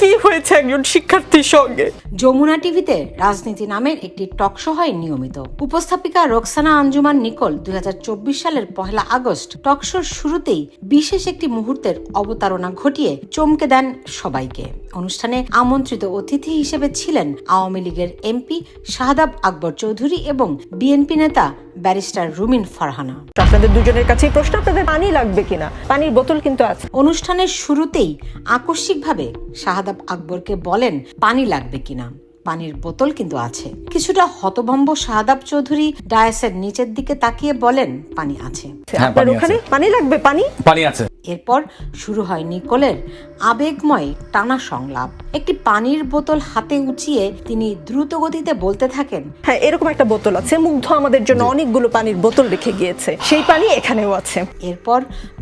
কি হয়েছে একজন শিক্ষার্থীর সঙ্গে। যমুনা টিভিতে রাজনীতি নামের একটি টক শো হয় নিয়মিত। উপস্থাপিকা রোকসানা আঞ্জুমান নিকোল 2024 সালের 1 আগস্ট টক শোর শুরুতেই বিশেষ একটি মুহূর্তের অবতারণা ঘটিয়ে চমকে দেন সবাইকে। অনুষ্ঠানে আমন্ত্রিত অতিথি হিসেবে ছিলেন আওয়ামী লীগের এমপি শাহাদাব আকবর চৌধুরী এবং বিএনপি নেতা ব্যারিস্টার রুমিন ফারহানা। আপনাদের দুজনের কাছেই প্রশ্ন, আপনাদের পানি লাগবে কিনা? পানির বোতল কিন্তু আছে। অনুষ্ঠানের শুরুতেই আকস্মিকভাবে শাহাদাব আকবরকে বলেন পানি লাগবে কিনা, পানির বোতল কিন্তু আছে। কিছুটা হতভম্ব শাহাদাব চৌধুরী ডায়াসের নিচের দিকে তাকিয়ে বলেন পানি আছে। আপনার ওখানে পানি লাগবে? পানি আছে। এরপর শুরু হয় নিকোলের আবেগময় টানা সংলাপ। একটি পানির বোতল হাতে উঁচিয়ে তিনি দ্রুত গতিতে বলতে থাকেন, হ্যাঁ, এরকম একটা বোতল আছে। মুগ্ধ আমাদের জন্য অনেকগুলো পানির বোতল রেখে গিয়েছে, সেই পানি এখানেও আছে। এরপর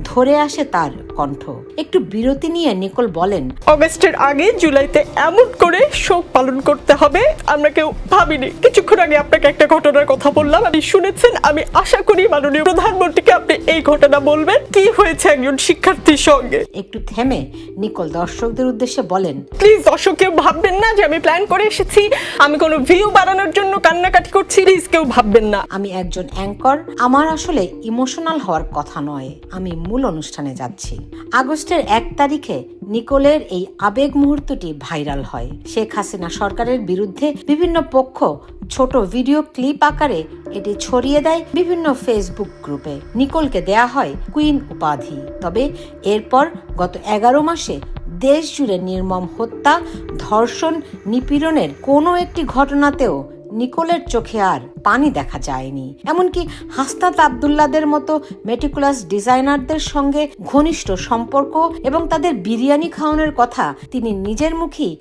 ধরে আসে তার কণ্ঠ। একটু বিরতি নিয়ে নিকোল বলেন, অগস্টের আগে জুলাইতে এমন করে শোক পালন করতে হবে আমরা কেউ ভাবিনি। কিছুক্ষণ আগে আপনাকে একটা ঘটনার কথা বললাম, আপনি শুনেছেন। আমি আশা করি মাননীয় প্রধানমন্ত্রীকে আপনি এই ঘটনা বলবেন। কি হয়েছে একজন শিক্ষার্থীর সঙ্গে। একটু থেমে নিকোল দর্শকদের উদ্দেশ্যে বলেন, প্লিজ দর্শক কেউ ভাববেন না যে আমি প্ল্যান করে এসেছি, আমি কোনো ভিউ বাড়ানোর জন্য কান্নাকাটি করছি। প্লিজ কেউ ভাববেন না। আমি একজন অ্যাঙ্কর, আমার আসলে ইমোশনাল হওয়ার কথা নয়, আমি মূল অনুষ্ঠানে যাচ্ছি। আগস্টের 1 তারিখে নিকোলের এই আবেগ মুহূর্তটি ভাইরাল হয়। শেখ হাসিনা সরকারের বিরুদ্ধে বিভিন্ন পক্ষ ছোট ভিডিও ক্লিপ আকারে এটি ছড়িয়ে দেয় বিভিন্ন ফেসবুক গ্রুপে। নিকোলকে দেয়া হয় কুইন উপাধি। তবে এরপর গত 11 মাসে দেশ জুড়ে নির্মম হত্যা, ধর্ষণ, নিপীড়নের কোনো একটি ঘটনাতেও নিকোলের চোখে আর পানি দেখা যায়নি। এমনকি হাসনাত আব্দুল্লাদের মতো মেটিকুলাস ডিজাইনারদের সঙ্গে ঘনিষ্ঠ সম্পর্ক এবং তাদের বিরিয়ানি খাওয়ানোর কথা তিনি নিজের মুখেই